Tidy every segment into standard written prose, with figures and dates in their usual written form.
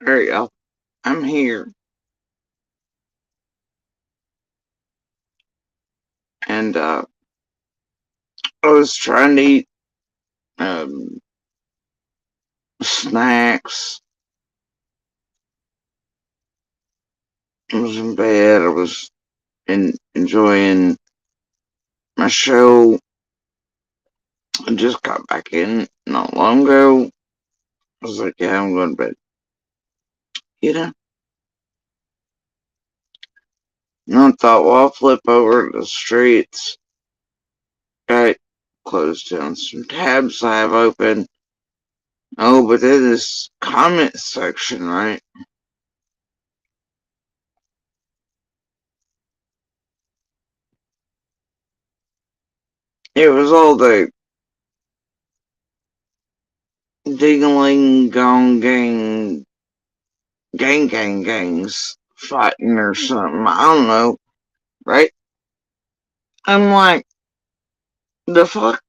There you go. I'm here. And I was trying to eat um, snacks. I was in bed. I was enjoying my show. I just got back in not long ago. I was like, yeah, I'm going to bed. You know? And I thought, well, I'll flip over to the streets. Right. Close down some tabs I have open. Oh, but then this comment section, right? It was all the ding-a-ling gong gangs fighting or something. I don't know, right? I'm like, the fuck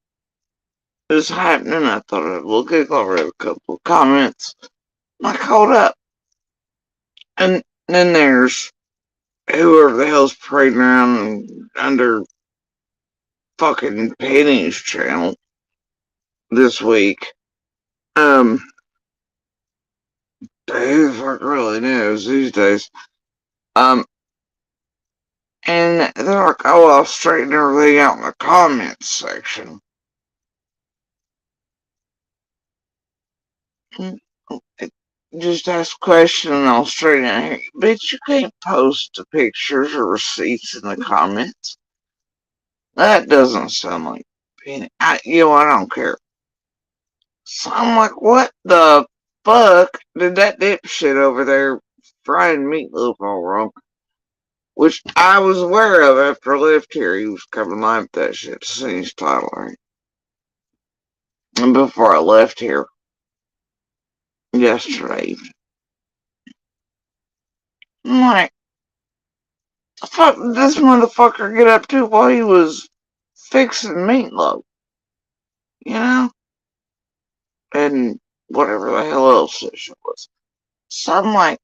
is happening? I thought I'd look at I read a couple of comments. Like, hold up. And then there's whoever the hell's parading around under fucking Penny's channel this week. Um, who the fuck really knows these days? Um, and they're like, oh, I'll straighten everything out in the comments section. Just ask a question and I'll straighten it here. Bitch, you can't post the pictures or receipts in the comments. That doesn't sound like Penny. I don't care. So I'm like, what the fuck did that dipshit over there frying meatloaf all wrong? Which I was aware of after I left here. He was coming live with that shit to see his title, right? And before I left here yesterday, I'm like, the fuck did this motherfucker get up to while he was fixing meatloaf? You know? And whatever the hell else this shit was. So I'm like,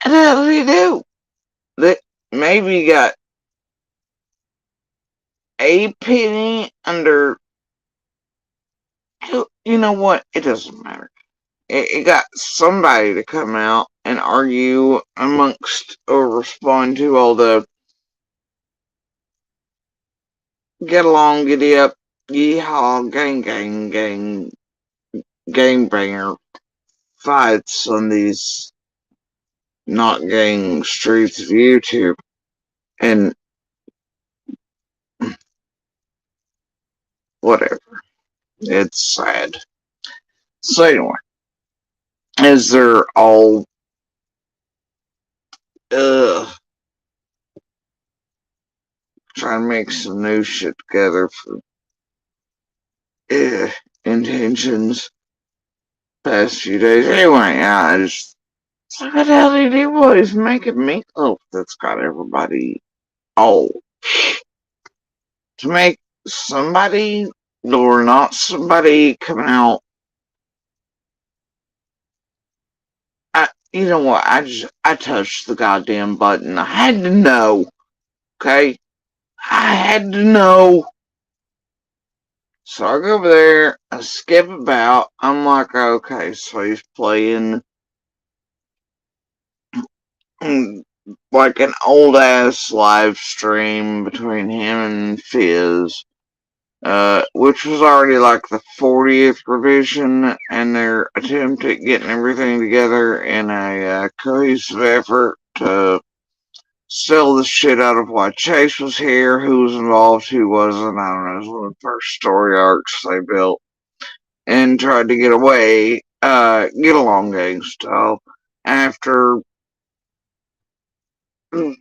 what the hell did he do? That maybe he got a penny under. You know what? It doesn't matter. It got somebody to come out and argue amongst or respond to all the get along, giddy up, yeehaw, gangbanger fights on these not gang streets of YouTube. And whatever. It's sad. So anyway, as they're all trying to make some new shit together for intentions past few days. Anyway, I just what the hell did he do? He's making meatloaf that's got everybody all to make somebody or not somebody coming out. You know what? I touched the goddamn button. I had to know. Okay, I had to know. So I go over there. I skip about. I'm like, okay, so he's playing like an old ass live stream between him and Fizz. Which was already like the 40th revision, and their attempt at getting everything together in a cohesive effort to sell the shit out of why Chase was here, who was involved, who wasn't. I don't know. It was one of the first story arcs they built, and tried to get away, get along gang style, after a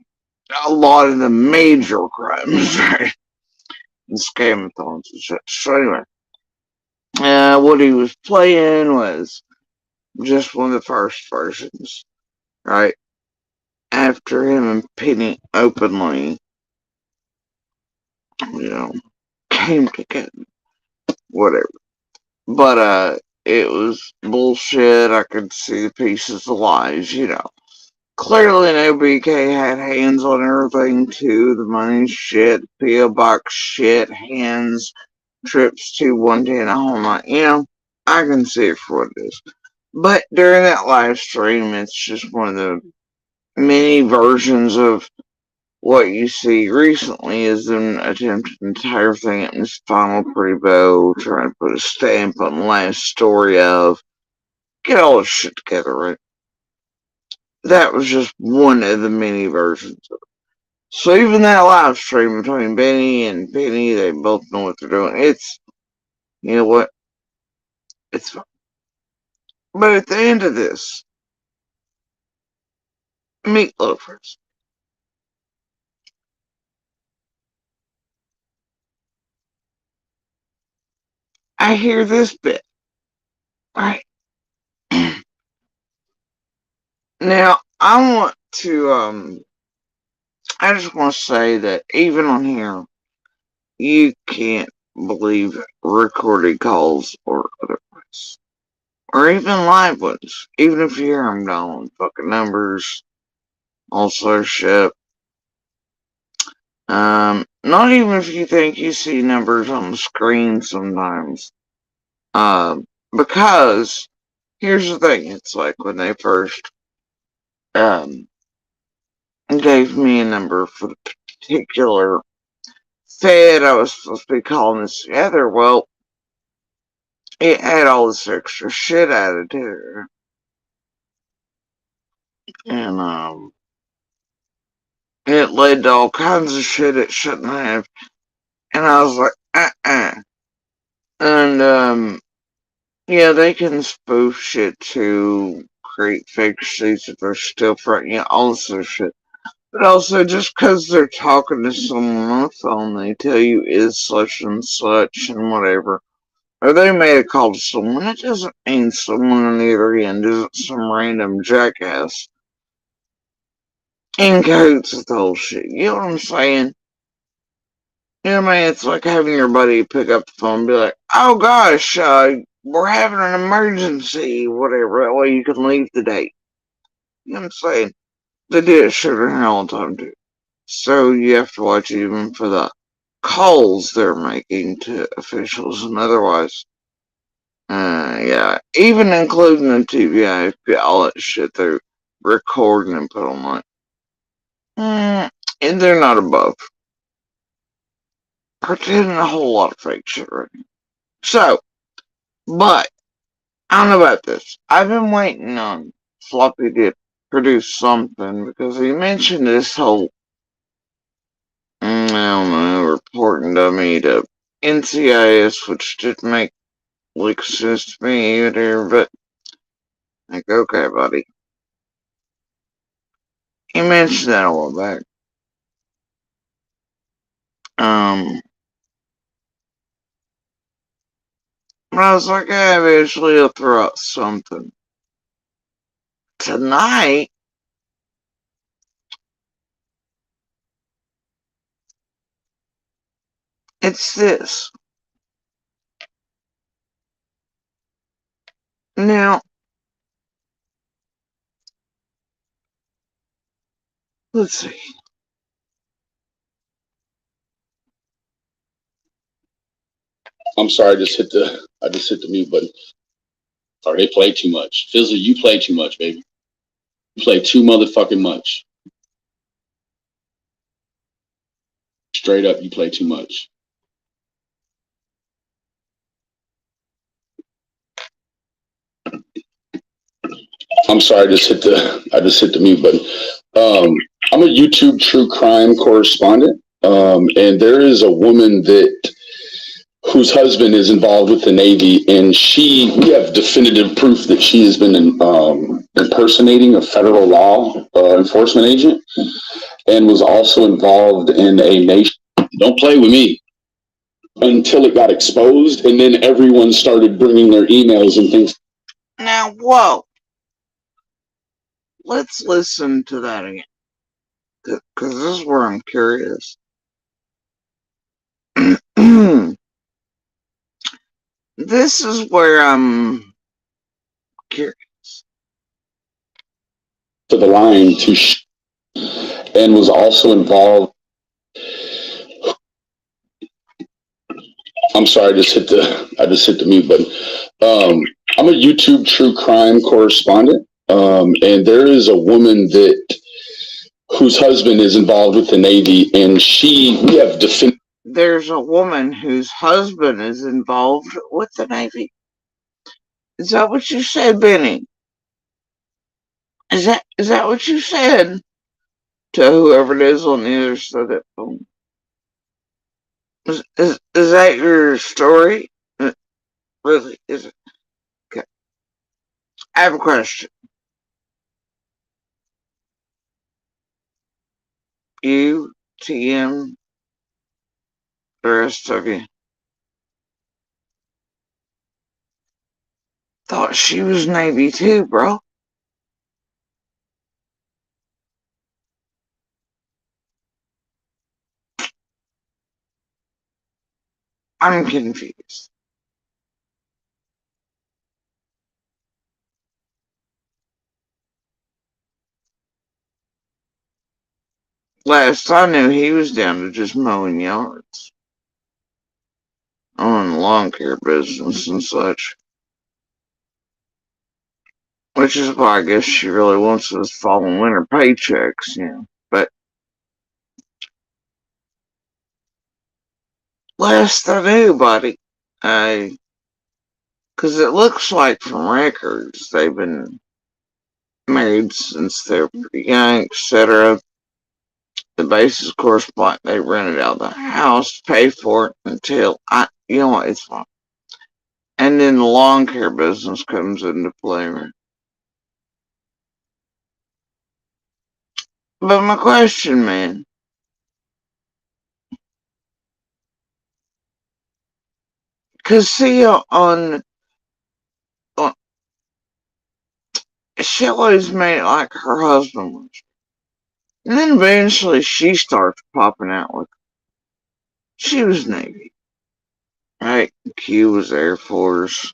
lot of the major crimes, right? And scamathons and shit. So anyway, what he was playing was just one of the first versions, right? After him and Penny openly, you know, came together, whatever. But it was bullshit. I could see the pieces of lies, you know. Clearly, no BK had hands on everything too. The money shit, PO box shit, hands, trips to 110 a whole night. You know, I can see it for what it is. But during that live stream, it's just one of the many versions of what you see recently is them attempting to tie everything up in this final pretty bow, trying to put a stamp on the last story of get all this shit together, right? That was just one of the many versions of it. So even that live stream between Benny and Penny, they both know what they're doing. It's, you know what? It's fine. But at the end of this, meatloafers. I hear this bit, right? Now, I want to, I just want to say that even on here, you can't believe recorded calls or otherwise. Or even live ones. Even if you hear them down fucking numbers, all sort of shit. Not even if you think you see numbers on the screen sometimes. Because here's the thing, it's like when they first gave me a number for the particular Fed I was supposed to be calling this together. Well, it had all this extra shit added to it. And it led to all kinds of shit it shouldn't have. And I was like, And yeah, they can spoof shit to create fake sheets if they're still front, you know, all this sort of shit. But also, just because they're talking to someone on the phone, they tell you is such and such and whatever. Or they made a call to someone, it doesn't mean someone on the other end isn't some random jackass in cahoots with the whole shit. You know what I'm saying? You know what I mean? It's like having your buddy pick up the phone and be like, oh gosh, we're having an emergency, whatever. That way you can leave the date. You know what I'm saying? They do it shit around all the time too. So you have to watch even for the calls they're making to officials and otherwise. Yeah, even including the TVI, all that shit they're recording and put online. And they're not above pretending a whole lot of fake shit right now. So, but I don't know about this. I've been waiting on Floppy to produce something because he mentioned this whole, I don't know, reporting dummy to NCIS, which didn't make like sense to me either, but like, okay, buddy. He mentioned that a while back. But I was like, eventually he'll throw out something. Tonight, it's this. Now, let's see. I'm sorry, I just hit the mute button. Sorry, they play too much. Fizzle, you play too much, baby. You play too motherfucking much. Straight up, you play too much. I'm sorry, I just hit the mute button. I'm a YouTube true crime correspondent, and there is a woman whose husband is involved with the Navy, and we have definitive proof that she has been impersonating a federal law enforcement agent, and was also involved in a nation. Don't play with me. Until it got exposed, and then everyone started bringing their emails and things. Now, whoa. Let's listen to that again. Because this is where I'm curious. This is where I'm curious. To the line and was also involved. I'm sorry, I just hit the mute button. I'm a YouTube true crime correspondent, and there is a woman that whose husband is involved with the Navy, and we have definitive. There's a woman whose husband is involved with the Navy. Is that what you said, Benny? Is that what you said to whoever it is on the other side of that phone? Is that your story? Really? Is it? Okay. I have a question. You, TM, the rest of you, thought she was Navy too, bro. I'm confused. Last I knew, he was down to just mowing yards, on lawn care business and such. Which is why I guess she really wants those fall and winter paychecks, you know. But last I knew, buddy, because it looks like from records they've been married since they're pretty young, etc. The basis correspondent, they rented out the house, paid for it until you know what, it's fine. And then the lawn care business comes into play. But my question, man, because see, on she always made it like her husband was. And then eventually she starts popping out with, she was Navy, right? Q was Air Force.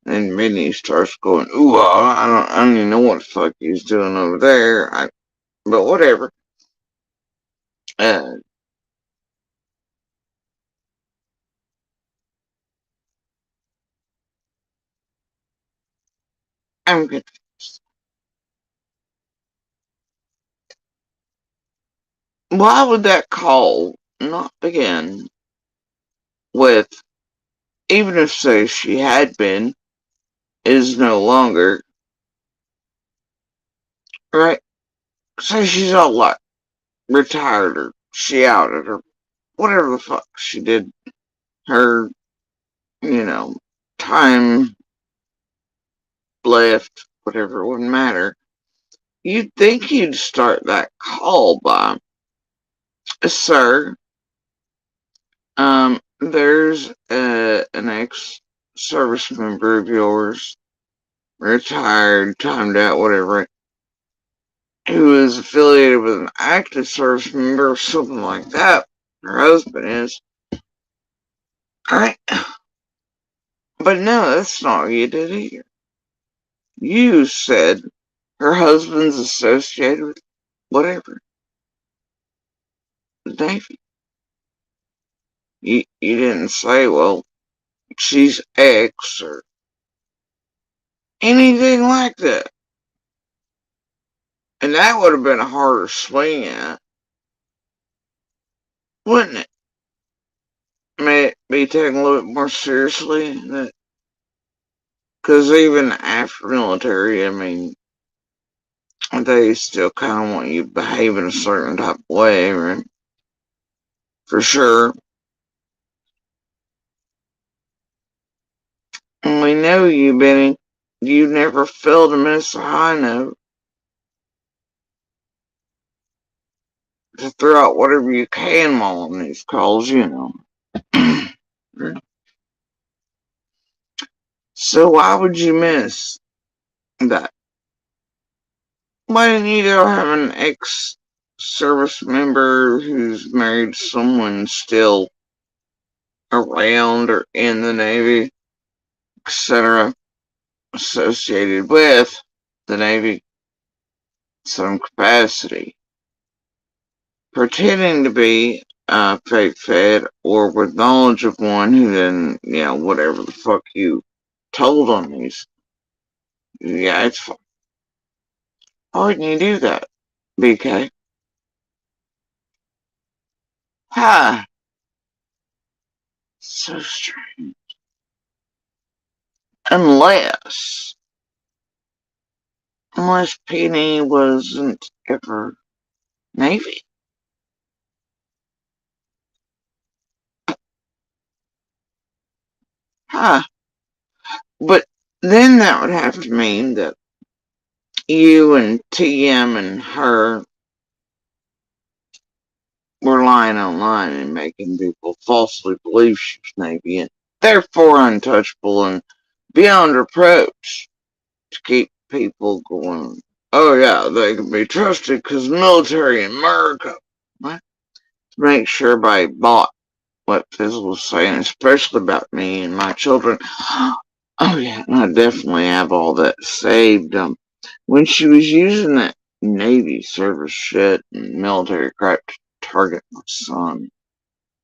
And Minnie starts going, ooh, I don't even know what the fuck he's doing over there. But whatever. Uh, I'm confused. Why would that call not begin with, even if, say, she had been, is no longer, right? Say she's all like retired or she outed or whatever the fuck she did, her, you know, time left, whatever, it wouldn't matter. You'd think you'd start that call by, sir, there's an ex-service member of yours, retired, timed out, whatever, who is affiliated with an active service member or something like that. Her husband is. Alright. But no, that's not what you did either. You said her husband's associated with whatever, the Navy. You didn't say, well, she's ex or anything like that. And that would have been a harder swing at, wouldn't it? May it be taken a little bit more seriously? Because even after military, I mean, they still kind of want you to behave in a certain type of way, right? For sure. And we know you, Benny. You never failed to miss a high note to throw out whatever you can while on these calls, you know. So why would you miss that? Why didn't you go have an ex-service member who's married someone still around or in the Navy, etc.? associated with the Navy some capacity, pretending to be fake fed or with knowledge of one who then, whatever the fuck you told on these. Yeah, it's fine. Why wouldn't you do that, BK? Ha! So strange. Unless, unless Penny wasn't ever Navy. Huh. But then that would have to mean that you and TM and her were lying online and making people falsely believe she was Navy and therefore untouchable and beyond reproach to keep people going, oh yeah, they can be trusted because military in America. What? To make sure everybody bought what Fizzle was saying, especially about me and my children. Oh yeah, and I definitely have all that saved. When she was using that Navy service shit and military crap to target my son,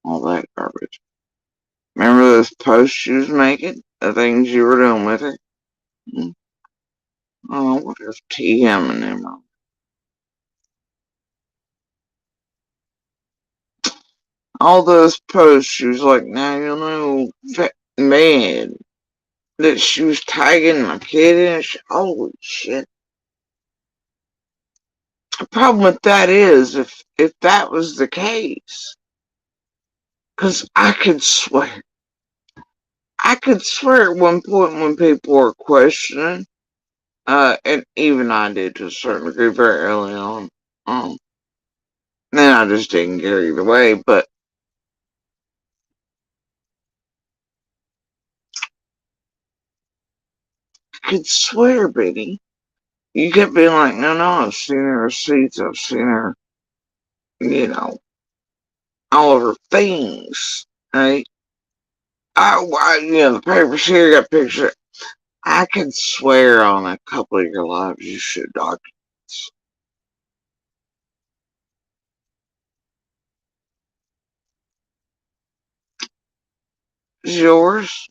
all that garbage. Remember those posts she was making? The things you were doing with her? Hmm. Oh, what if TM and them are? All those posts, she was like, now you know, fat man, that she was tagging my kid in. Holy shit. The problem with that is, if that was the case, because I could swear at one point when people were questioning, and even I did to a certain degree very early on, then I just didn't care either way, but I could swear, Biddy, you kept being like, no, I've seen her receipts, I've seen her, you know, all of her things, right? The papers here got pictures. I can swear on a couple of your lives you should documents. Is yours?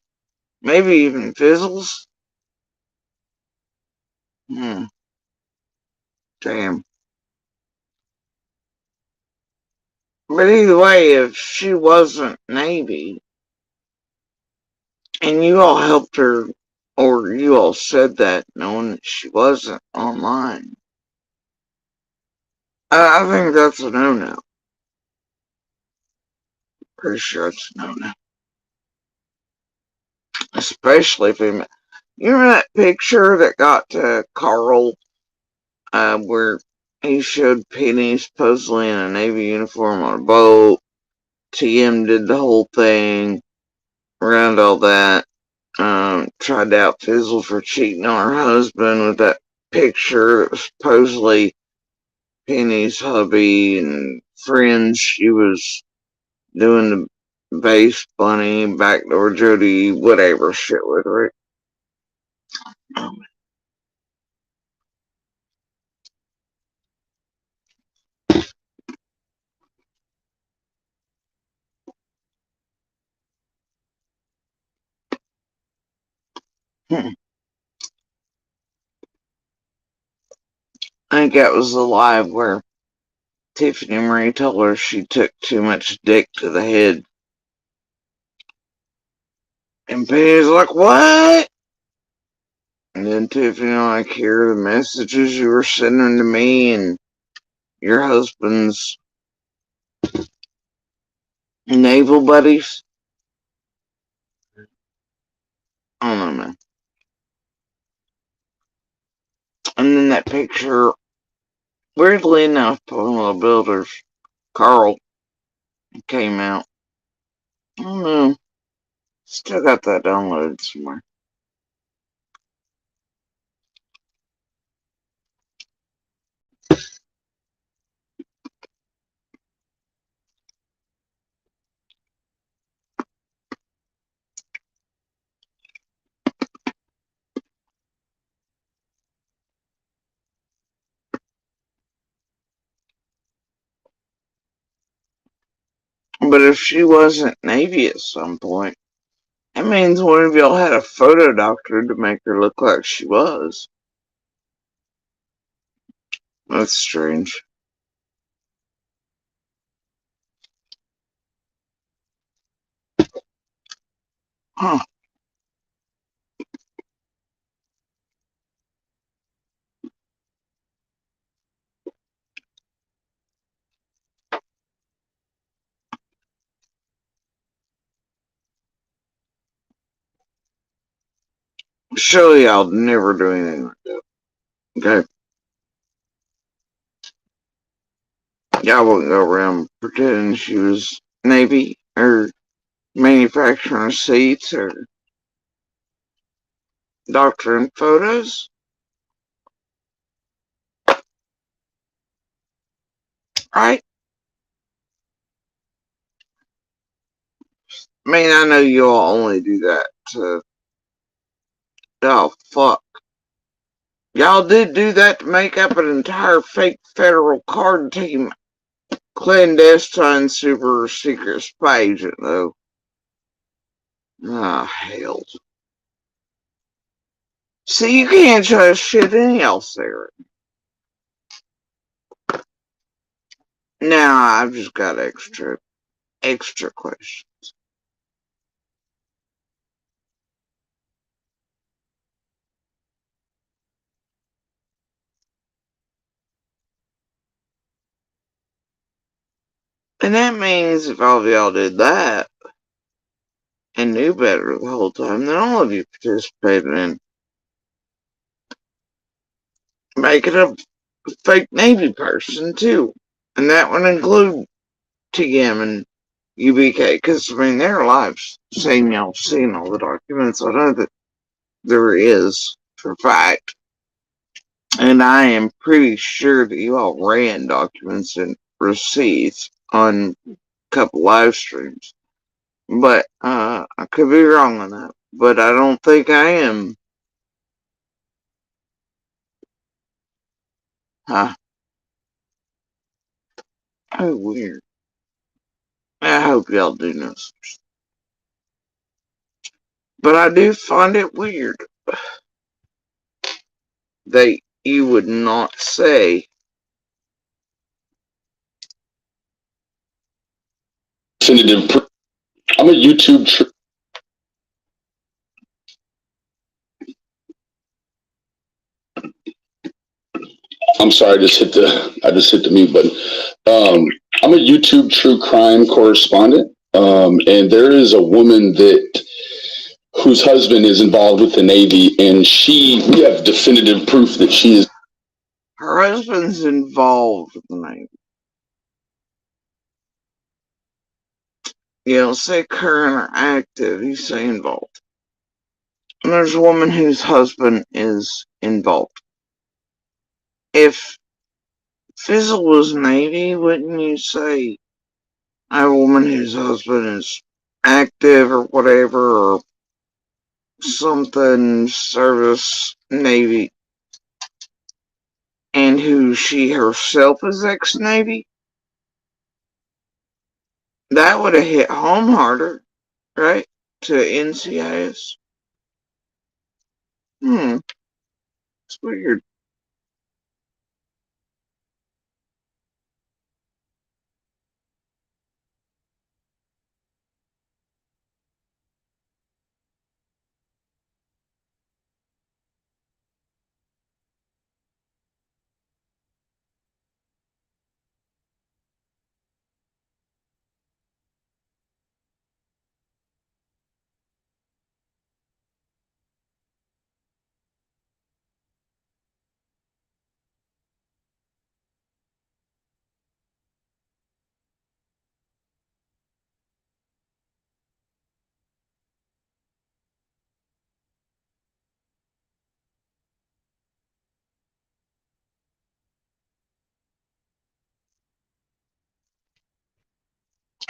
Maybe even Fizzles? Hmm, damn. But either way, if she wasn't Navy, and you all helped her, or you all said that knowing that she wasn't online, I think that's a no-no. Pretty sure it's a no-no. Especially if you remember that picture that got to Carl, where he showed Penny supposedly in a Navy uniform on a boat. TM did the whole thing around all that. Tried to out Fizzle for cheating on her husband with that picture that was supposedly Penny's hubby and friends. She was doing the base bunny, backdoor Jody, whatever shit with her. I think that was the live where Tiffany Marie told her she took too much dick to the head. And Penny's like, what? And then Tiffany like, hear the messages you were sending to me and your husband's naval buddies. I don't know, man. And then that picture, weirdly enough, Pamela Builders, Carl, came out. I don't know. Still got that downloaded somewhere. But if she wasn't Navy at some point, that means one of y'all had a photo doctor to make her look like she was. That's strange. Huh. Surely I'll never do anything like that. Okay? Y'all wouldn't go around pretending she was Navy or manufacturing receipts or doctoring photos. Right? I mean, I know you all only do that to. Oh, fuck. Y'all did do that to make up an entire fake federal card team. Clandestine super secret spy agent, though. Ah, hell. See, you can't trust shit anything else there. Now, I've just got extra questions. And that means if all of y'all did that and knew better the whole time, then all of you participated in making a fake Navy person, too. And that would include TM and UBK, because, I mean, their lives saying y'all seen all the documents. I know that there is, for a fact. And I am pretty sure that you all ran documents and receipts on a couple live streams. But I could be wrong on that. But I don't think I am. Huh. Oh, weird. I hope y'all do know. But I do find it weird that you would not say. Definitive. I'm a YouTube. I'm sorry, I just hit the mute button. I'm a YouTube true crime correspondent, and there is a woman whose husband is involved with the Navy, and we have definitive proof that she is. Her husband's involved with the Navy. You don't say current or active, you say involved. And there's a woman whose husband is involved. If Fizzle was Navy, wouldn't you say a woman whose husband is active or whatever, or something service Navy, and who she herself is ex-Navy? That would have hit home harder, right? To NCIS. It's weird.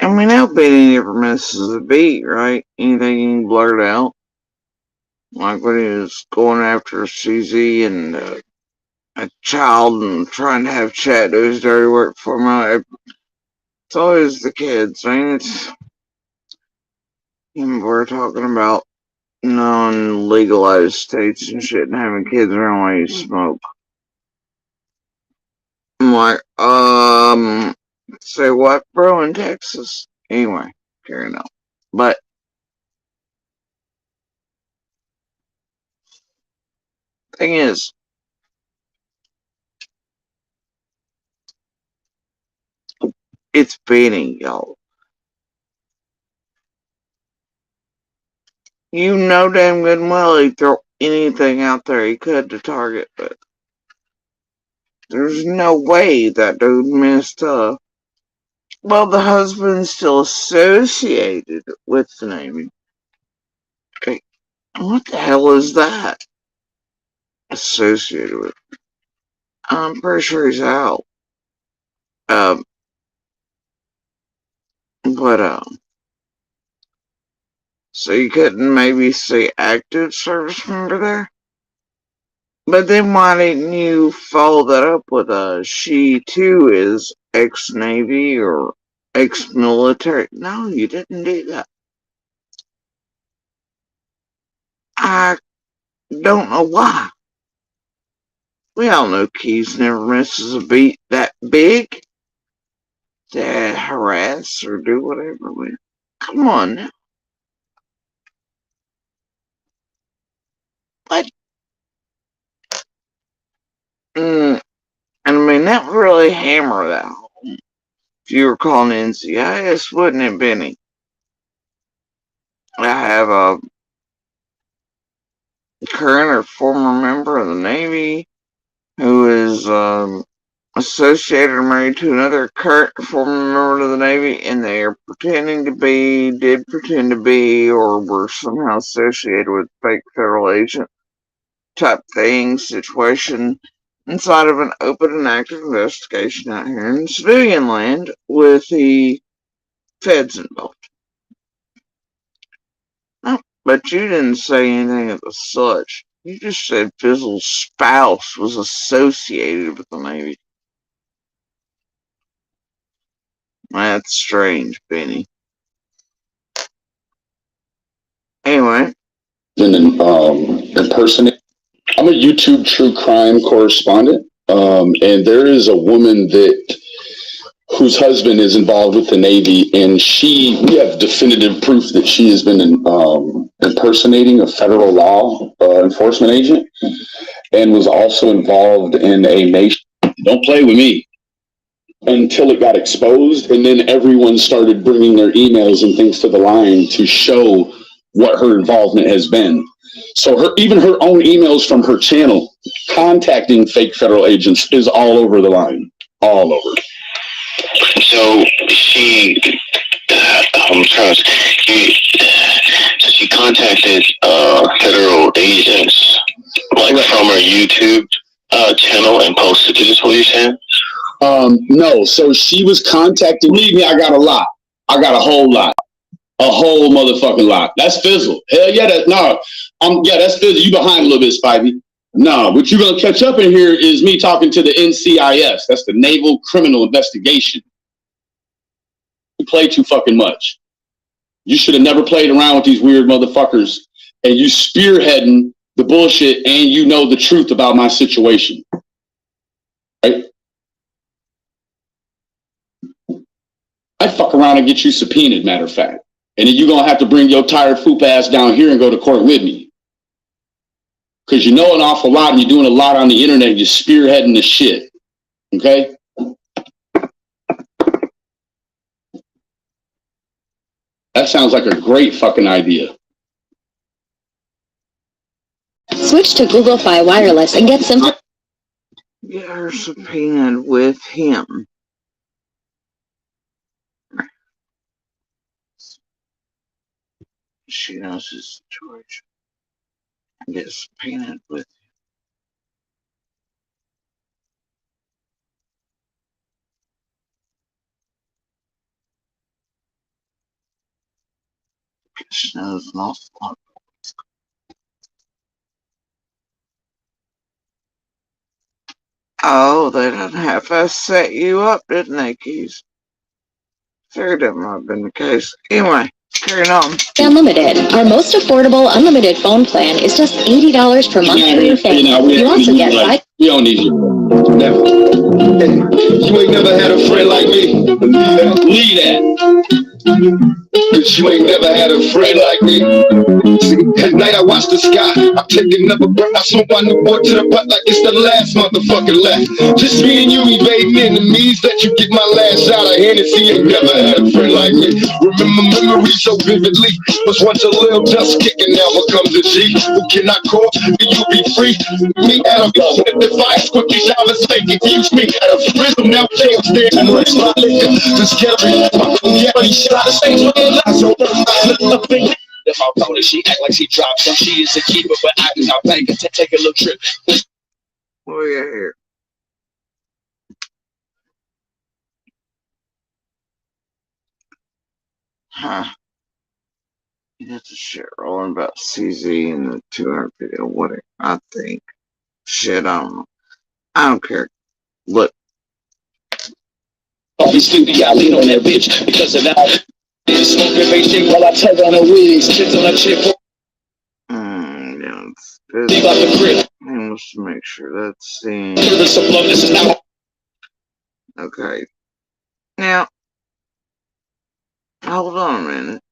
I mean, Albany never misses a beat, right? Anything you can blurt out. Like when he was going after Susie and a child and trying to have Chad do his dirty work for him. It's always the kids. I mean, we're talking about non-legalized states and shit and having kids around while you smoke. I'm like, say what, bro, in Texas? Anyway, carrying on. But thing is, it's Benny, y'all. You know damn good and well he'd throw anything out there he could to target, but there's no way that dude missed well, the husband's still associated with the Navy. Hey, what the hell is that? Associated with? I'm pretty sure he's out. Um, but so you couldn't maybe say active service member there? But then why didn't you follow that up with she too is ex-Navy or ex-military? No, you didn't do that. I don't know why. We all know Keys never misses a beat that big to harass or do whatever with. Come on now. What? And I mean, that would really hammer that home. If you were calling NCIS, wouldn't it, Benny? I have a current or former member of the Navy who is associated or married to another current or former member of the Navy, and they are pretending to be, did pretend to be, or were somehow associated with fake federal agent type thing, situation inside of an open and active investigation out here in civilian land with the feds involved. No, but you didn't say anything of the such. You just said Fizzle's spouse was associated with the Navy. That's strange, Benny. Anyway. Impersonate. I'm a YouTube true crime correspondent, and there is a woman whose husband is involved with the Navy, and we have definitive proof that she has been impersonating a federal law enforcement agent, and was also involved in a nation. Don't play with me. Until it got exposed, and then everyone started bringing their emails and things to the line to show what her involvement has been. So even her own emails from her channel contacting fake federal agents is all over the line, all over. So she contacted federal agents like from her YouTube channel and posted it. Is what you're saying? No. So she was contacting. Believe me, I got a lot. I got a whole lot. A whole motherfucking lot. That's Fizzle. Hell yeah, that's Fizzle. You behind a little bit, Spivey. No, what you're gonna catch up in here is me talking to the NCIS. That's the Naval Criminal Investigation. You play too fucking much. You should have never played around with these weird motherfuckers, and you spearheading the bullshit, and you know the truth about my situation. Right? I fuck around and get you subpoenaed, matter of fact. And then you're going to have to bring your tired foop ass down here and go to court with me. Because you know an awful lot and you're doing a lot on the internet. You're spearheading the shit. Okay? That sounds like a great fucking idea. Switch to Google Fi Wireless and get some. Get her subpoenaed with him. She knows his situation. Get subpoenaed with him. She knows an awful lot. Oh, they done half-ass set you up, didn't they, Keys? figured that might have been the case. Anyway, carrying on. Unlimited. Our most affordable unlimited phone plan is just $80 per month for your family. You also get we don't need you. Never. You ain't never had a friend like me. Believe that. Cause you ain't never had a friend like me. At night I watch the sky, I'm taking another breath. I smoke my new boy to the butt like it's the last motherfucker left. Just me and you evading enemies, that you get my last shot of Hennessy. Ain't never had a friend like me. Remember memories so vividly. Was once a little dust kicking, now becomes a G. Who cannot call, you be free. Me at a device, quickly showers make it use me at a prism. Now can't stand much my liquor. Just get me. Yeah, he shot a stage with a lasso. If I told her, she act like she dropped some. She is a keeper, but I cannot bank her to take a little trip. What do we got here? Huh. That's a shit rolling about CZ and the 200 video. Whatever. I think. Shit, I don't know. I don't care. Look. Obviously, I lean on that bitch because of that. Smoking basic while I tug on her wigs. Kids on her chip. Yeah, let's make sure that's seen. Okay. Now, hold on a minute.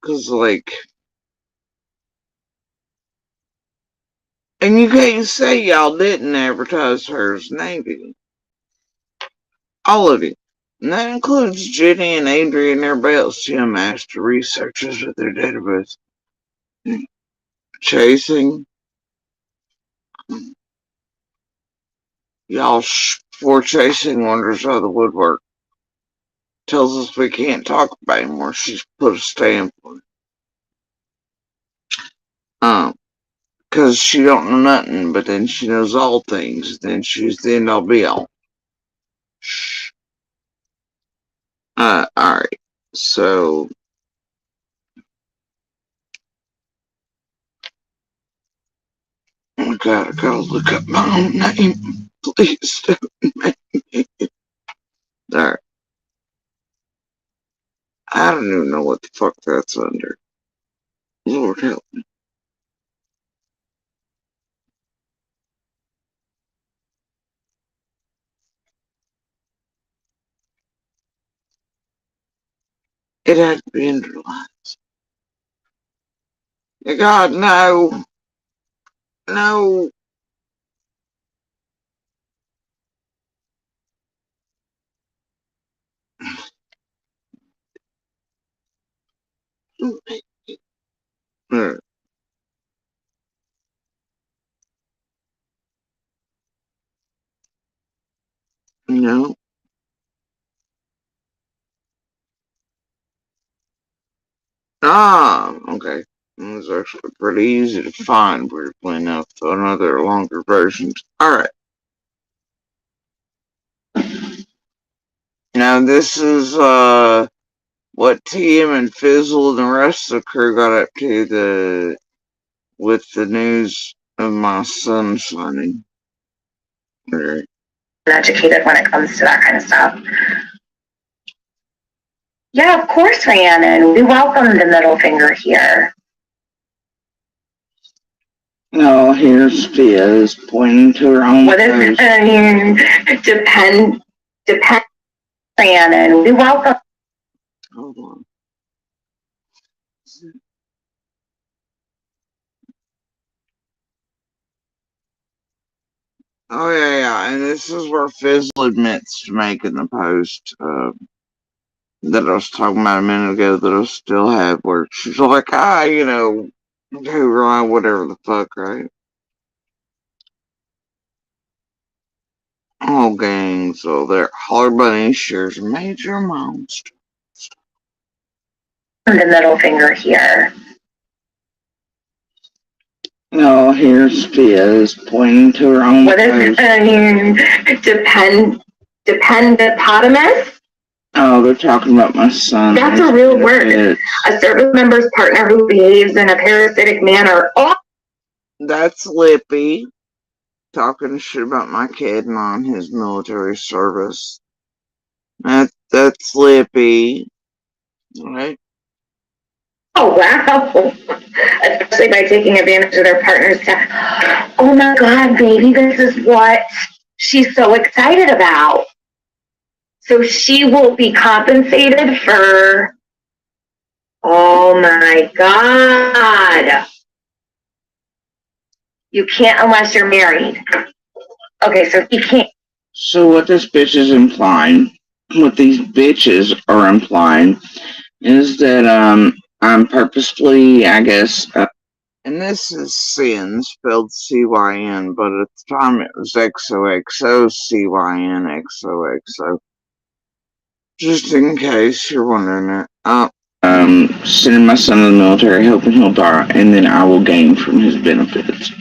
Because, like, and you can't say y'all didn't advertise hers, Navy. All of you. And that includes Jenny and Adrian and everybody else TM master researchers with their database. Chasing. Y'all for chasing wonders out of the woodwork. Tells us we can't talk about it anymore. She's put a stamp on it. Because she don't know nothing, but then she knows all things. Then she's the end all be all. Alright. So I gotta look up my own name. Please don't make me. Alright. I don't even know what the fuck that's under. Lord help me. It had to be underlined. God, no. No. No. Okay. It was actually pretty easy to find, weirdly enough, so another longer versions. Alright. Now this is what TM&Fizzle and the rest of the crew got up to with the news of my son signing. Right. Educated when it comes to that kind of stuff. Yeah, of course, Rhiannon. We welcome the middle finger here. No, here's Fizz pointing to her own What is depend, Rhiannon. We welcome. Hold on. Oh, yeah, and this is where Fizzle admits to making the post that I was talking about a minute ago that I still have, where she's like, who whatever the fuck, right? Oh, gang, so there, Holler Bunny shares major monster. The middle finger here. No, here's Fizz pointing to her own What is dependatopotamus? Oh, they're talking about my son. That's a real word. A service member's partner who behaves in a parasitic manner. Oh. That's Lippy talking shit about my kid and on his military service. That That's Lippy. Right? Oh, wow. Especially by taking advantage of their partner's time. Oh my God, baby, this is what she's so excited about. So she will be compensated for, oh my God. You can't unless you're married. Okay, so he can't. So what this bitch is implying, what these bitches are implying, is that I'm purposefully, I guess, and this is Cyn spelled CYN, but at the time it was XOXO CYN XOXO. Just in case you're wondering it. Sending my son to the military, hoping he'll die, and then I will gain from his benefits.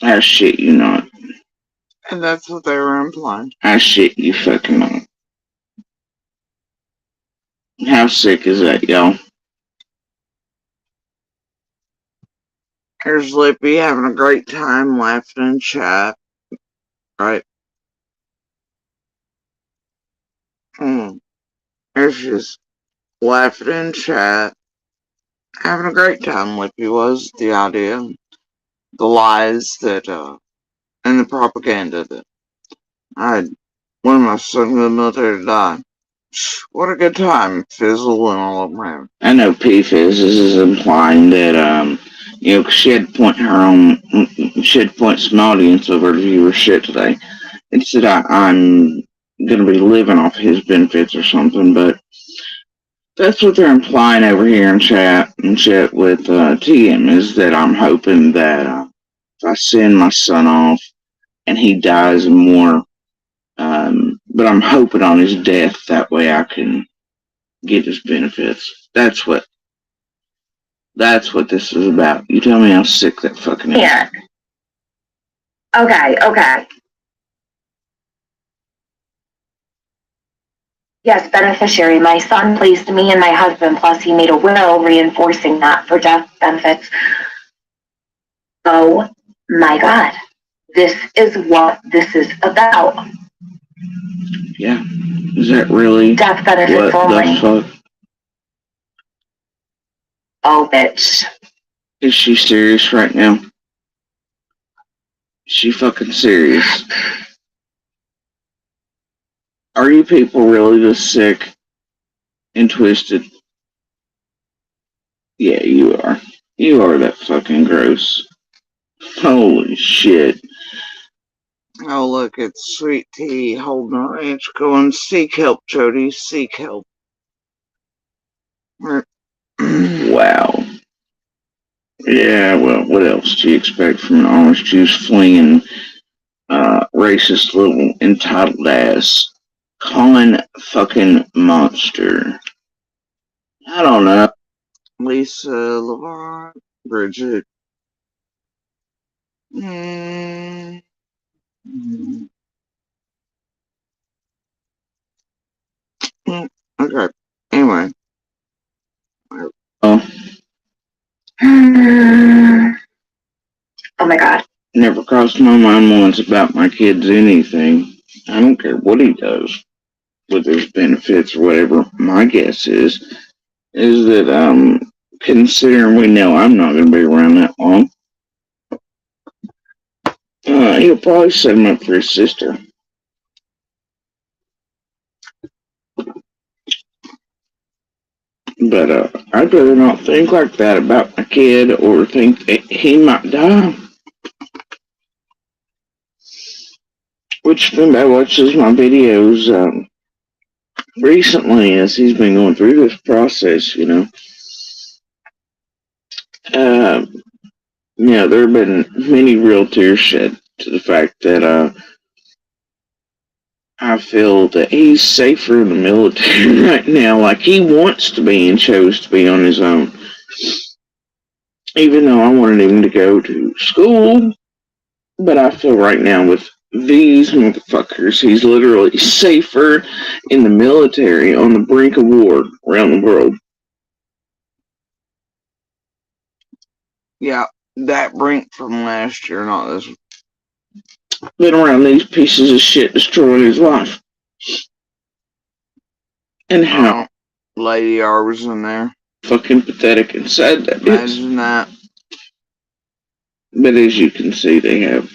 I shit you not. And that's what they were implying. I shit you fucking not. How sick is that, y'all? Here's Lippy having a great time laughing in chat. Right? There she is. Laughing in chat. Having a great time, Lippy was the idea. The lies that, and the propaganda that I wanted my son in the military to die. What a good time, Fizzle and all of them. I know P-Fizz is implying that, she had to point some audience over to viewer shit today. It said I'm gonna be living off his benefits or something, but that's what they're implying over here in chat with TM, is that I'm hoping that if I send my son off and he dies more, but I'm hoping on his death, that way I can get his benefits. That's what this is about. You tell me how sick that fucking is. Yeah. Okay. Yes, beneficiary. My son placed me and my husband, plus he made a will reinforcing that for death benefits. Oh my God. This is what this is about. Yeah. Is that really death benefits only? Oh, bitch. Is she serious right now? Is she fucking serious? Are you people really this sick and twisted? Yeah, you are. You are that fucking gross. Holy shit. Oh, look, it's Sweet Tea holding a ranch going, seek help, Jody, seek help. Wow. Yeah, well, what else do you expect from an orange juice flinging, racist little entitled ass? Colin fucking monster. I don't know. Lisa, LeVar, Bridget. Okay. Anyway. Oh. Oh my God. Never crossed my mind once about my kids anything. I don't care what he does with his benefits or whatever. My guess is that considering we know I'm not going to be around that long, he'll probably set him up for his sister. But I'd rather not think like that about my kid or think that he might die. Which, if anybody watches my videos recently, as he's been going through this process, there have been many real tears shed to the fact that I feel that he's safer in the military right now, like he wants to be and chose to be on his own. Even though I wanted him to go to school, but I feel right now with these motherfuckers, he's literally safer in the military on the brink of war around the world. Yeah, that brink from last year, not this one. been around these pieces of shit destroying his life. And how Lady R was in there. Fucking pathetic and sad that is. Imagine that. But as you can see, they have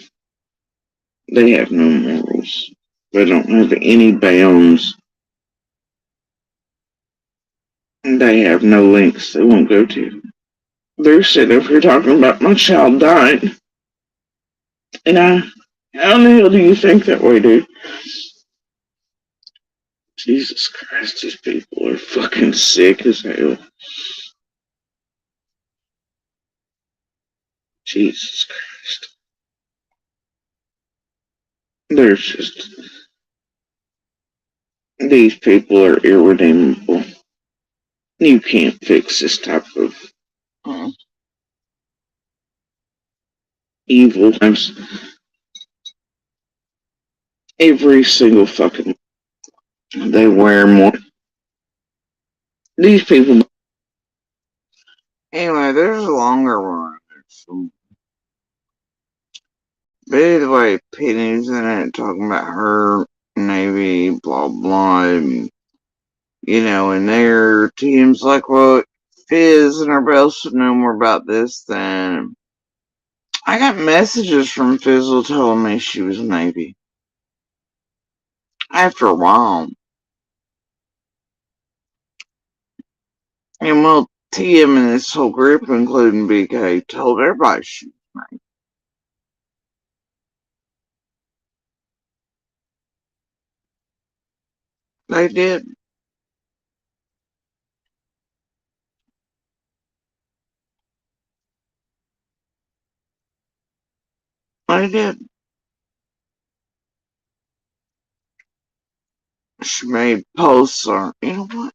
no morals. They don't have any bounds. They have no lengths they won't go to. They're sitting up here talking about my child died. And how the hell do you think that way, dude? Jesus Christ, these people are fucking sick as hell. Jesus Christ. There's just... These people are irredeemable. You can't fix this type of evil. Every single fucking... They wear more... These people... Anyway, there's a longer one. But either way, Penny's in it talking about her Navy, blah blah, and and their team's like, well, Fizz and everybody else would know more about this than. I got messages from Fizzle telling me she was Navy. After a while. And well, TM and this whole group, including BK, told everybody she was Navy. They did. They did. She made posts or, you know what?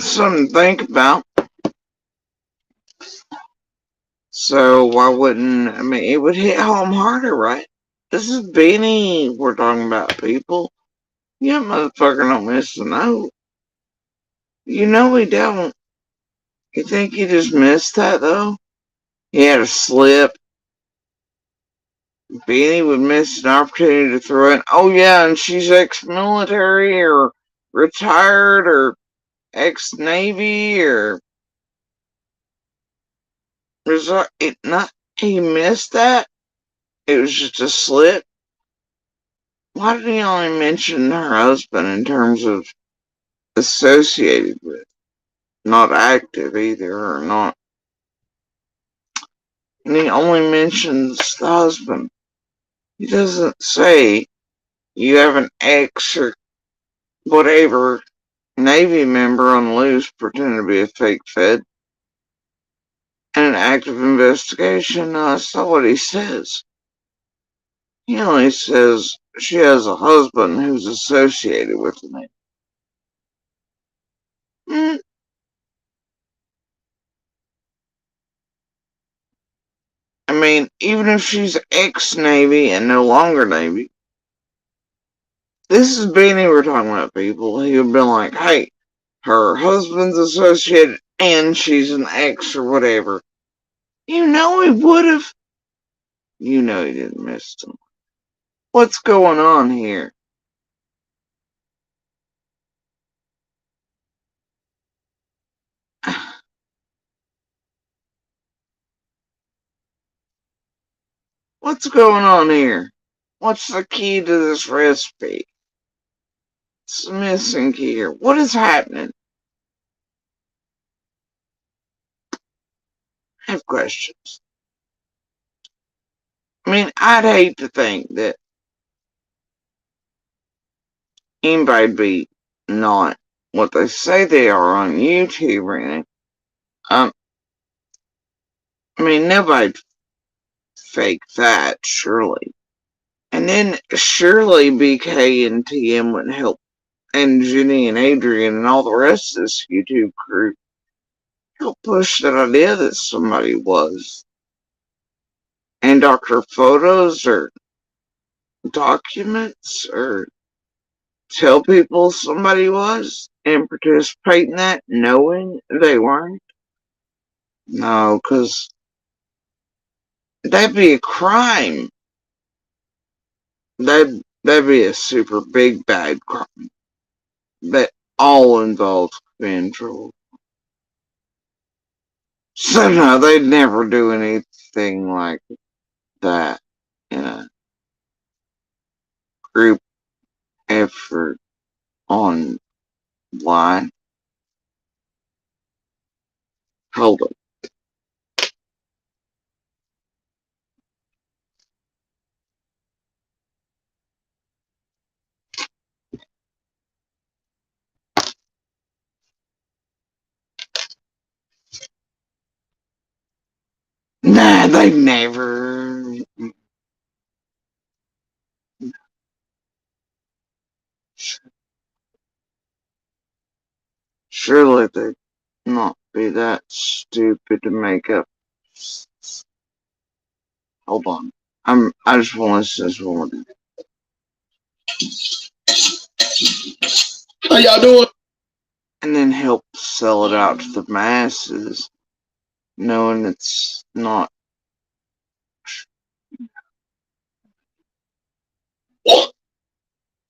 Something to think about. So why wouldn't, it would hit home harder, right? This is Benny we're talking about, people. Yeah, motherfucker don't miss the note. You know he don't. You think he just missed that, though? He had a slip. Benny would miss an opportunity to throw in, oh yeah, and she's ex-military or retired or ex-Navy or... He missed that? It was just a slip? Why did he only mention her husband in terms of associated with? Not active either, or not. And he only mentions the husband. He doesn't say you have an ex or whatever Navy member on the loose pretending to be a fake Fed. And an active investigation. No, that's not what he says. He only says she has a husband who's associated with the Navy. Even if she's ex-Navy and no longer Navy, this is Beanie we're talking about, people. He would have been like, hey, her husband's associated and she's an ex or whatever. You know he would have. You know he didn't miss them. What's going on here? What's going on here? What's the key to this recipe? It's the missing key here. What is happening? I have questions. I'd hate to think that anybody be not what they say they are on YouTube or anything. Nobody fake that, surely. And then surely BK and TM would help, and Jenny and Adrian and all the rest of this YouTube crew help push that idea that somebody was. And doctor photos or documents or tell people somebody was and participate in that knowing they weren't. No, because That'd be a crime. That'd be a super big bad crime. That all involves control. So no, they'd never do anything like that in a group effort online. Hold on. Nah, they never. Surely they'd not be that stupid to make up. Hold on. I just want to listen to this one. How y'all doing? And then help sell it out to the masses, knowing it's not.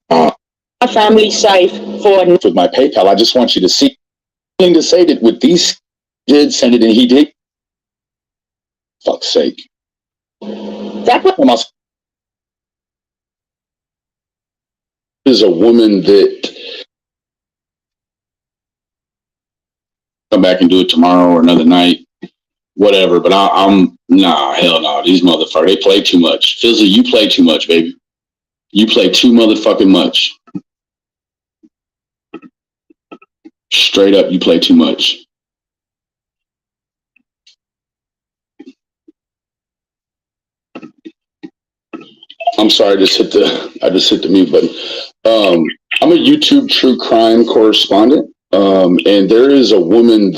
My family safe for with my PayPal. I just want you to see. To say that with these did send it and he did. Fuck's sake. That was is a woman that come back and do it tomorrow or another night, whatever. But I'm nah, hell no. These motherfuckers, they play too much. Fizzle, you play too much, baby. You play too motherfucking much. Straight up, you play too much. I'm sorry, I just hit the mute button. I'm a YouTube true crime correspondent, and there is a woman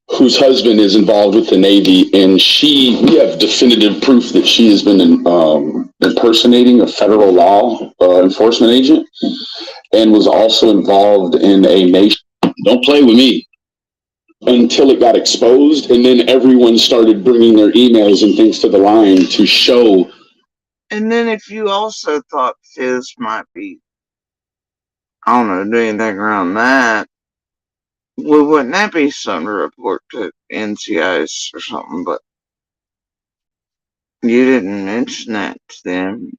whose husband is involved with the Navy, and we have definitive proof that she has been impersonating a federal law enforcement agent, and was also involved in a nation. Don't play with me. Until it got exposed, and then everyone started bringing their emails and things to the line to show. And then if you also thought Fizz might be, I don't know, doing anything around that, well, wouldn't that be something to report to NCIS or something? But you didn't mention that to them.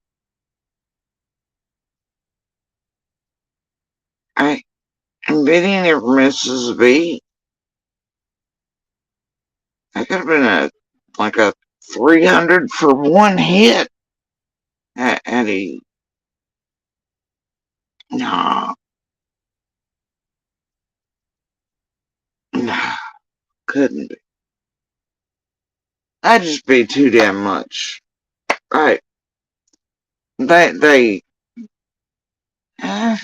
And Benny never misses a beat. That could have been like a 300 for one hit. Had he, nah, couldn't be. That'd just be too damn much. Right. They, uh,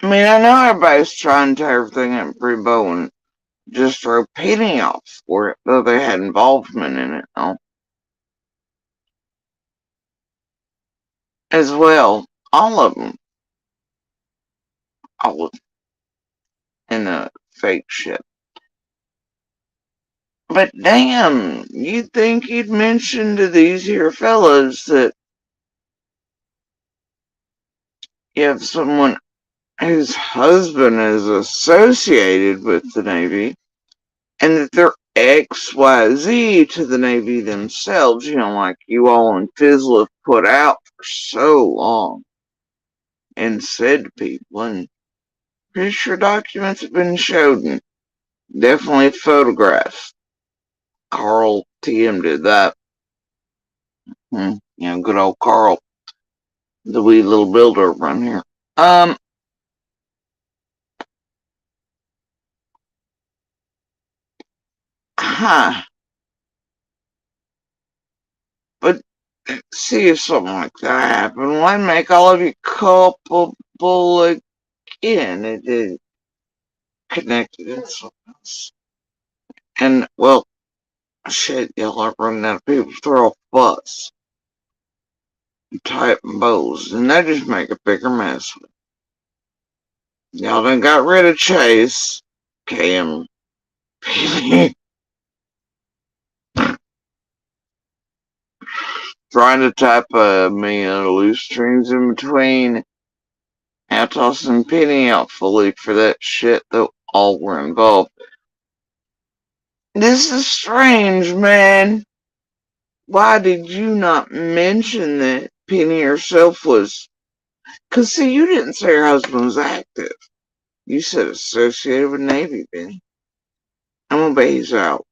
I mean, I know everybody's trying to tear everything up pretty bow and just throw penny off for it, though they had involvement in it, though. As well, all of them. All of them. In the fake shit. But damn, you'd think you'd mention to these here fellas that you have someone whose husband is associated with the Navy, and that they're XYZ to the Navy themselves, like you all and Fizzle have put out for so long and said to people, and pretty sure documents have been showed and definitely photographs. Carl TM did that. Good old Carl, the wee little builder around here. Huh. But see if something like that happened, why make all of you culpable again? It is connected in something else. And, well, shit, y'all are running out of people to throw off the bus. type bows, and they just make a bigger mess. Y'all done got rid of Chase, Cam, trying to type me loose strings in between Atos and Penny out fully for that shit that all were involved. This is strange, man. Why did you not mention that Penny herself was... Cause see, you didn't say her husband was active. You said associated with Navy, Penny. I'm gonna bet he's out.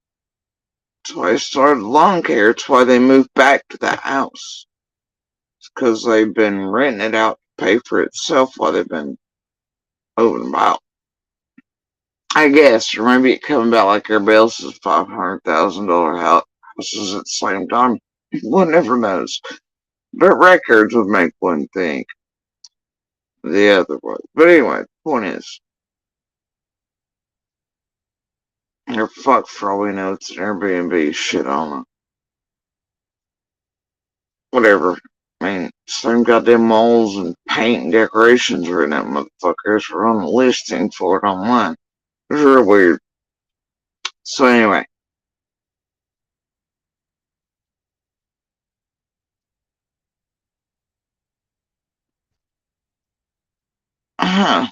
That's why they started lawn care. It's why they moved back to the house. It's because they've been renting it out to pay for itself while they've been moving about. I guess, or maybe it coming about like everybody else's $500,000 houses at the same time. One never knows. But records would make one think the other way. But anyway, the point is, they're fucked for all we know. It's an Airbnb shit on them. Whatever. I mean, same goddamn malls and paint and decorations are in that motherfuckers are on the listing for it online. It's real weird. So anyway. Uh-huh.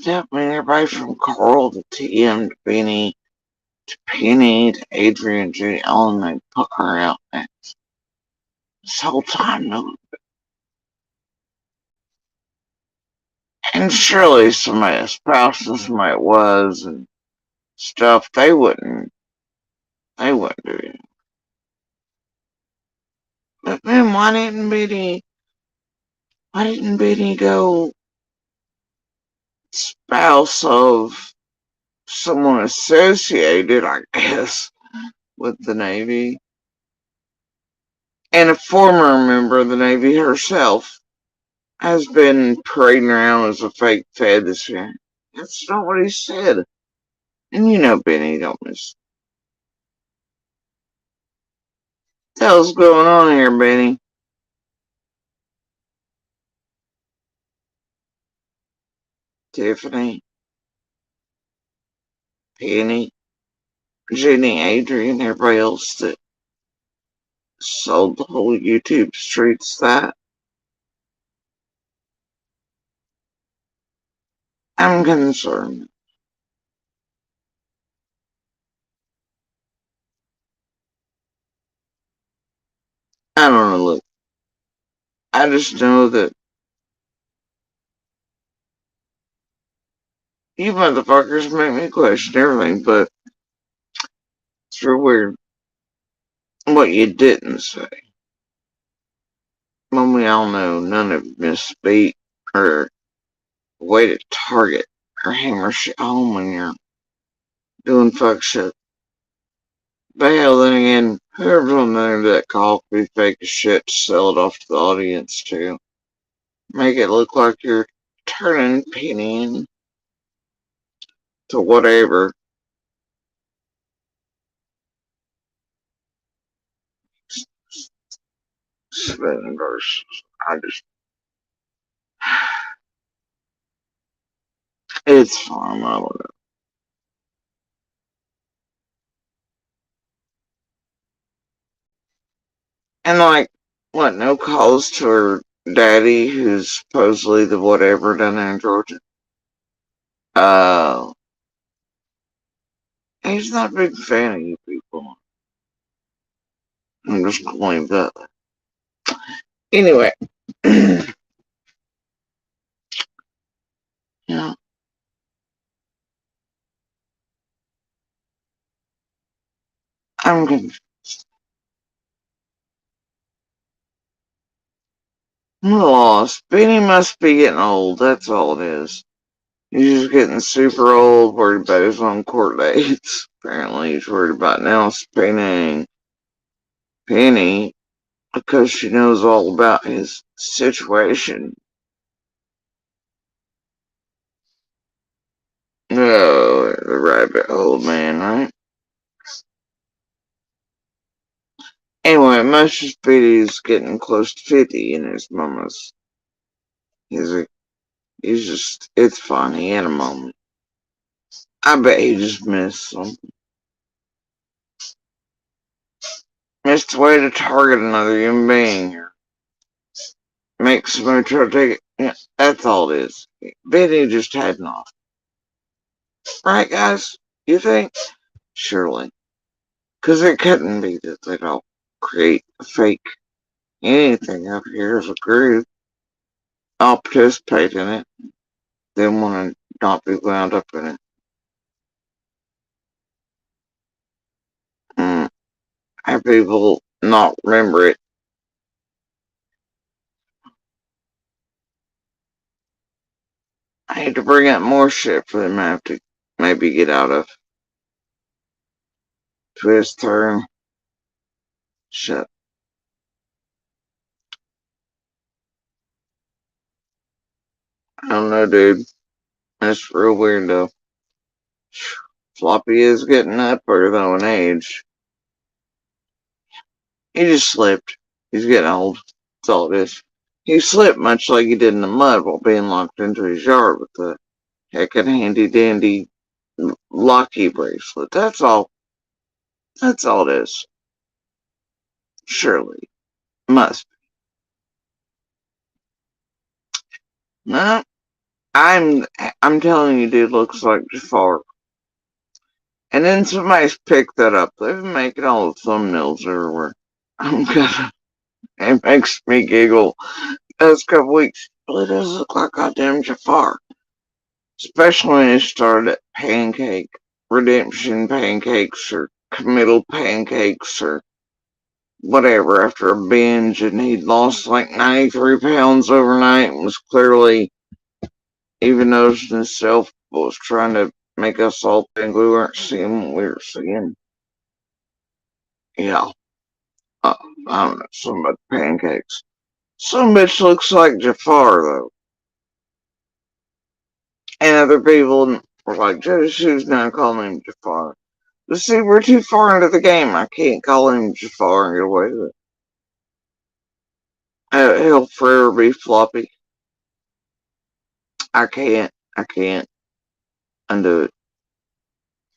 That mean everybody from Carl to TM to Benny to Penny to Adrian, Judy, Ellen, they put her out next. This whole time, no. And surely somebody, a spouse and somebody was and stuff, they wouldn't do it. But then why didn't Benny go spouse of someone associated, I guess, with the Navy? And a former member of the Navy herself has been parading around as a fake Fed this year. That's not what he said. And you know Benny don't miss. What the hell's going on here, Benny? Tiffany, Penny, Jenny, Adrian, everybody else that sold the whole YouTube streets that. I'm concerned. I don't know, look. I just know that you motherfuckers make me question everything, but it's real weird what you didn't say. When we all know none of it misspeak or way to target or hammer shit home when you're doing fuck shit. But hell, then again, whoever's on the end of that call could be fake as shit to sell it off to the audience too. Make it look like you're turning Penny into whatever. Spin verses. It's fine, I don't know. And like, what, no calls to her daddy, who's supposedly the whatever down there in Georgia? He's not a big fan of you people. I'm just gonna leave that. Anyway. Yeah. I'm confused. I'm lost. Benny must be getting old, that's all it is. He's just getting super old, worried about his own court dates. Apparently he's worried about now spinning Penny because she knows all about his situation. Oh, the rabbit hole man, right? Anyway, Mush's Speedy's getting close to 50 in his mamas. He's just, it's fun. He had a moment. I bet he just missed something. Missed a way to target another human being here. Make somebody try to take it. Yeah, that's all it is. Benny just had enough. Right, guys? You think? Surely. Because it couldn't be that they don't create a fake anything up here as a group. I'll participate in it. They want to not be wound up in it. Have people not remember it. I hate to bring up more shit for them to have to maybe get out of. Twist turn. Shit. I don't know, dude. That's real weird though. Floppy is getting up there though in age. He just slipped. He's getting old. That's all it is. He slipped much like he did in the mud while being locked into his yard with the heckin' handy dandy locky bracelet. That's all. That's all it is. Surely. Must be. No. I'm telling you, dude, looks like Jafar. And then somebody's picked that up. They've been making all the thumbnails everywhere. I'm gonna. It makes me giggle. Last couple weeks, it really does look like goddamn Jafar. Especially when it started at pancake, redemption pancakes, or committal pancakes, or whatever, after a binge, and he'd lost like 93 pounds overnight and was clearly, even noticing himself, was trying to make us all think we weren't seeing what we were seeing. Yeah. I don't know, something about the pancakes. Some bitch looks like Jafar, though. And other people were like, Joe Shoe's now calling him Jafar. But see, we're too far into the game. I can't call him Jafar and get away with it. He'll forever be Floppy. I can't undo it.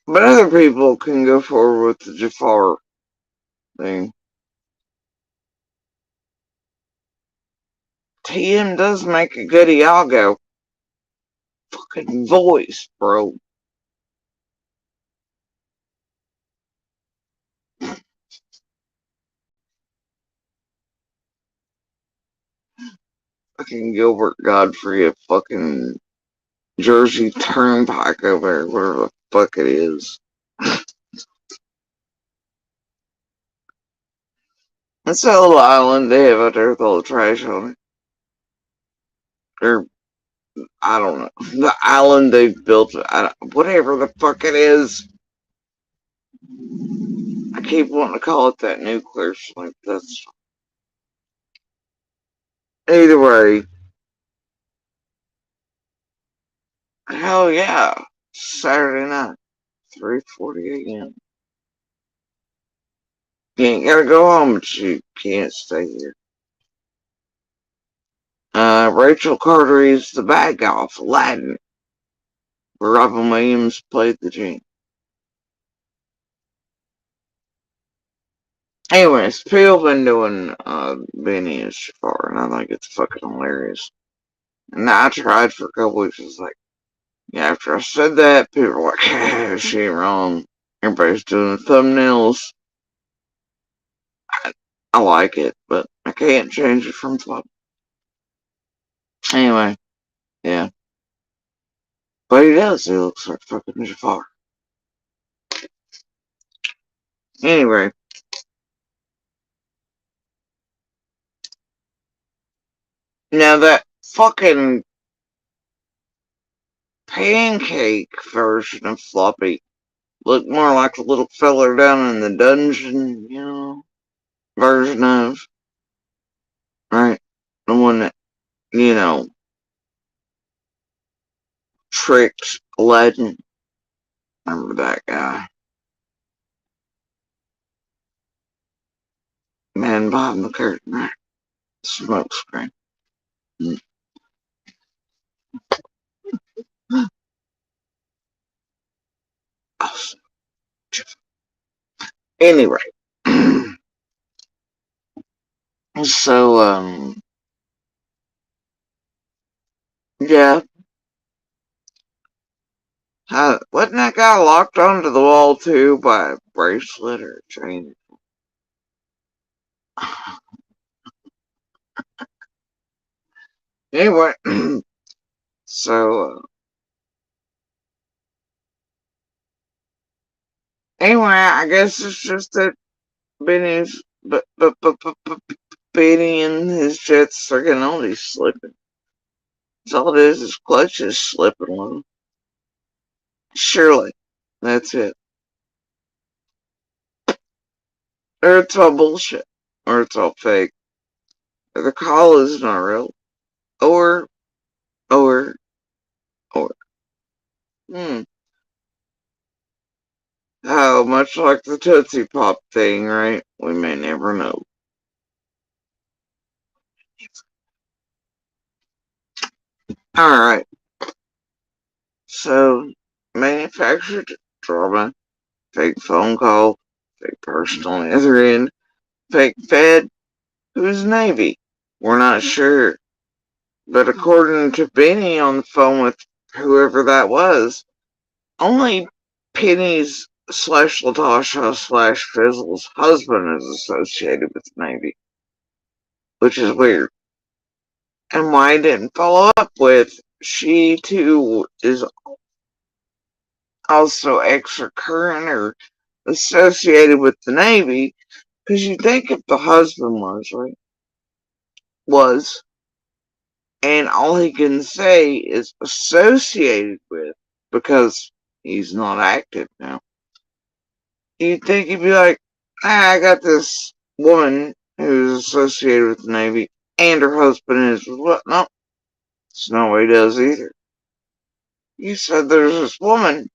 But other people can go forward with the Jafar thing. TM does make a good Iago. Fucking voice, bro. Fucking Gilbert Godfrey, a fucking Jersey Turnpike over there, whatever the fuck it is. That's that little island they have out there with all the trash on it. Or, I don't know. The island they've built, whatever the fuck it is. I keep wanting to call it that nuclear sleep. That's. Either way. Hell yeah. Saturday night. 3:40 a.m. You ain't gotta go home, but you can't stay here. Rachel Carter is the bad guy off Aladdin, where Robin Williams played the genie. Anyways, people been doing Benny and Shafar, and I think it's fucking hilarious. And I tried for a couple weeks. It's like, yeah, after I said that, people were like, she ain't wrong. Everybody's doing the thumbnails. I like it, but I can't change it from Flop. Anyway, yeah. But he does. He looks like fucking Jafar. Anyway. Now that fucking pancake version of Floppy looked more like a little feller down in the dungeon, version of, right? The one that, tricked Aladdin. Remember that guy. man behind the curtain, right? Smoke screen. Anyway, so yeah, wasn't that guy locked onto the wall too by a bracelet or a chain? Anyway, so anyway, I guess it's just that Benny's, Benny and his jets are getting all these slipping. That's all it is clutch is slipping a little. Surely, that's it. Or it's all bullshit, or it's all fake, or the call is not real, or, or, or. Hmm. How much like the Tootsie Pop thing, right? We may never know. Alright, so manufactured drama, fake phone call, fake person on the other end, fake Fed, who's Navy? We're not sure. But according to Benny on the phone with whoever that was, only Penny's slash Latasha slash Fizzle's husband is associated with the Navy, which is weird. And why I didn't follow up with, she too is also extra current or associated with the Navy, because you think if the husband was, right? Was, and all he can say is associated with, because he's not active now. You'd think he'd be like, I got this woman who's associated with the Navy, and her husband is what? No, it's not what he does either. You said there's this woman,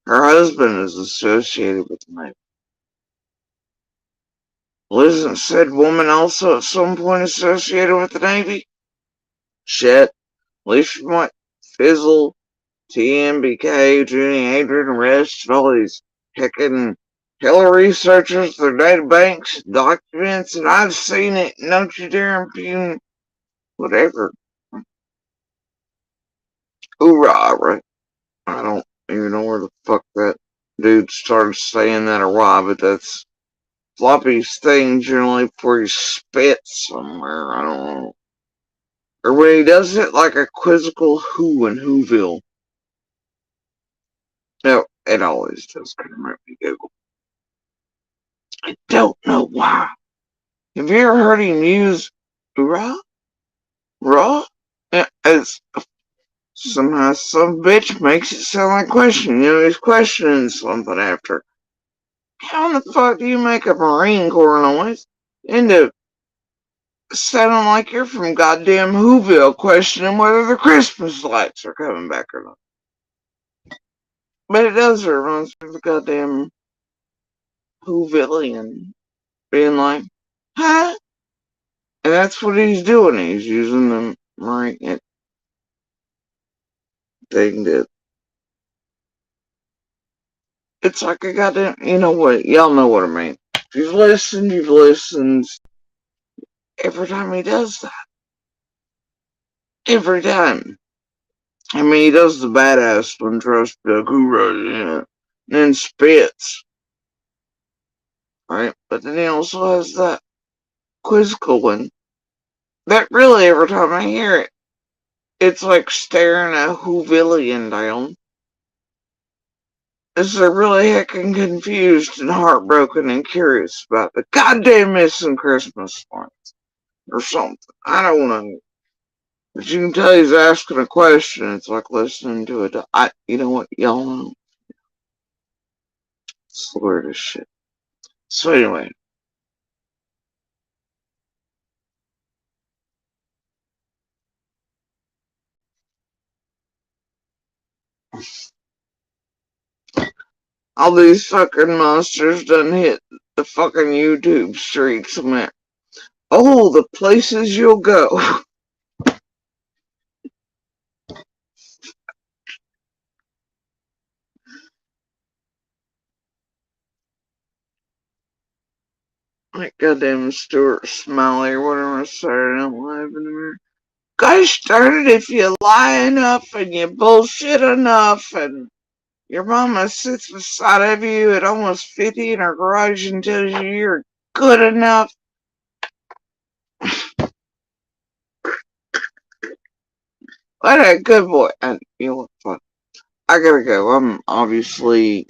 her husband is associated with the Navy. Well, isn't said woman also at some point associated with the Navy? Shit, at least from what Fizzle, TM&K, Junie, Adrian, and rest, and all these heckin' hella researchers, their data banks, documents, and I've seen it, and don't you dare impugn whatever. Hoorah, right? I don't even know where the fuck that dude started saying that or why, but that's Floppy's thing generally before he spits somewhere, I don't know. Or when he does it like a quizzical who in Whoville. No, it always does kind of make me giggle. I don't know why. Have you ever heard him use raw? Raw? Yeah, it's somehow some bitch makes it sound like question. You know, he's questioning something after. How in the fuck do you make a Marine Corps noise into sounding like you're from goddamn Whoville questioning whether the Christmas lights are coming back or not? But it does remind me of the goddamn Whovillian being like, huh? And that's what he's doing. He's using the Marine thing to. It's like a goddamn. You know what? Y'all know what I mean. If you've listened. Every time he does that. Every time. I mean, he does the badass one, trust the guru, yeah. And then spits. Right? But then he also has that quizzical one. That really, every time I hear it, it's like staring a Whovillian down. As they're really heckin' confused and heartbroken and curious about the goddamn missing Christmas lights. Or something. I don't know. But you can tell he's asking a question. It's like listening to you know what? Y'all know. It's the weirdest shit. So anyway. All these fucking monsters done hit the fucking YouTube streets, man. Oh, the places you'll go. Like goddamn Stuart Smiley or whatever Saturday Night Live in there. Gosh darn it, if you lie enough and you bullshit enough and your mama sits beside of you at almost 50 in her garage and tells you you're good enough. What a good boy. And you know what? I gotta go. I'm obviously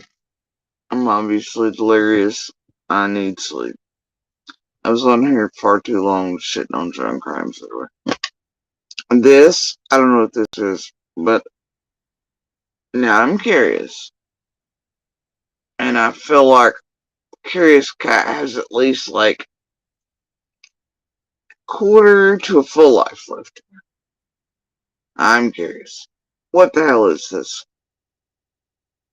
delirious. I need sleep. I was on here far too long shitting on drunk crimes everywhere. This, I don't know what this is, but now I'm curious. And I feel like Curious Cat has at least like quarter to a full life left. I'm curious. What the hell is this?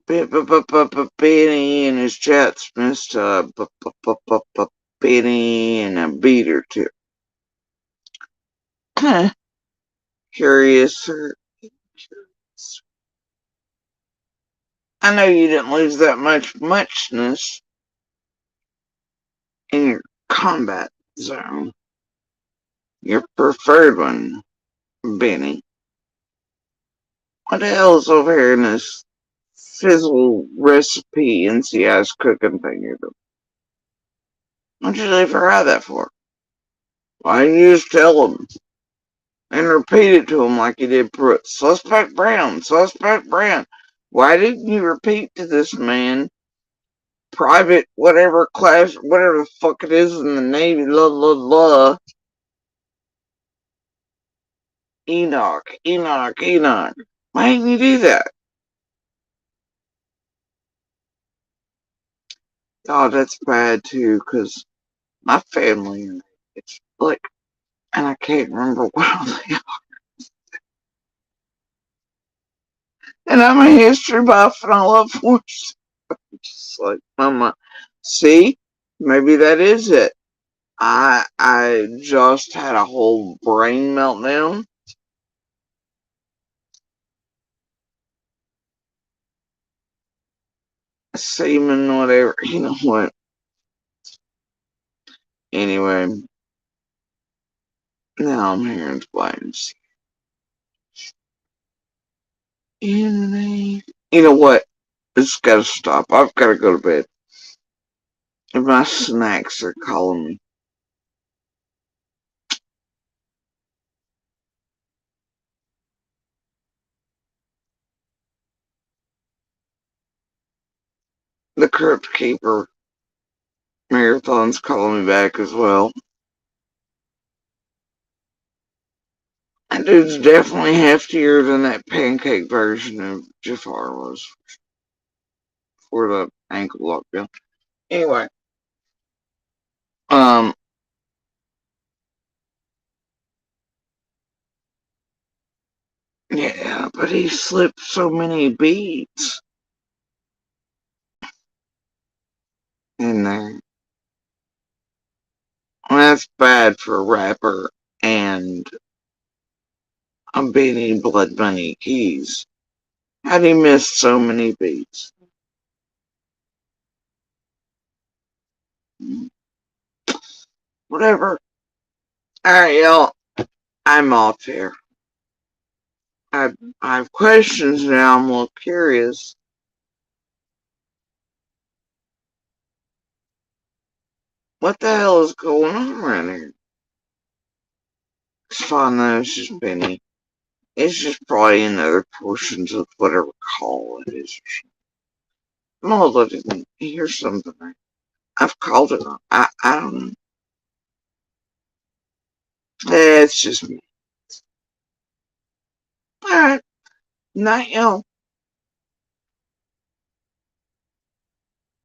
Benny and his jets missed a Benny and a beat or two. Curious. I know you didn't lose that muchness in your combat zone. Your preferred one, Benny. What the hell's over here in this fizzle recipe NCI's cooking thing you're doing? What'd you leave her out of that for? Why didn't you just tell him and repeat it to him like you did Pruitt? Suspect Brown, Suspect Brown. Why didn't you repeat to this man, private, whatever class, whatever the fuck it is in the Navy, Enoch, Enoch, Enoch. Why didn't you do that? Oh, that's bad too, because my family, it's like, and I can't remember what they are. And I'm a history buff and I love wars. Just like, Mama, see, maybe that is it. I just had a whole brain meltdown. Semen, whatever. You know what? Anyway, now I'm hearing flames. You know what? It's gotta stop. I've gotta go to bed. My snacks are calling me. The Crypt Keeper marathon's calling me back as well. That dude's definitely heftier than that pancake version of Jafar was for the ankle lockdown. Anyway, um, yeah, but he slipped so many beads in there. Well, that's bad for a rapper and a Benny Blood Bunny Keys. How'd he miss so many beats? Whatever. Alright, y'all. I'm off here. I, I have questions now. I'm a little curious. What the hell is going on around here? It's fine though. It's just Benny. It's just probably in other portions of whatever call it is. No, I didn't hear something. I've called it. I don't know. It's just me. Alright. Night, y'all.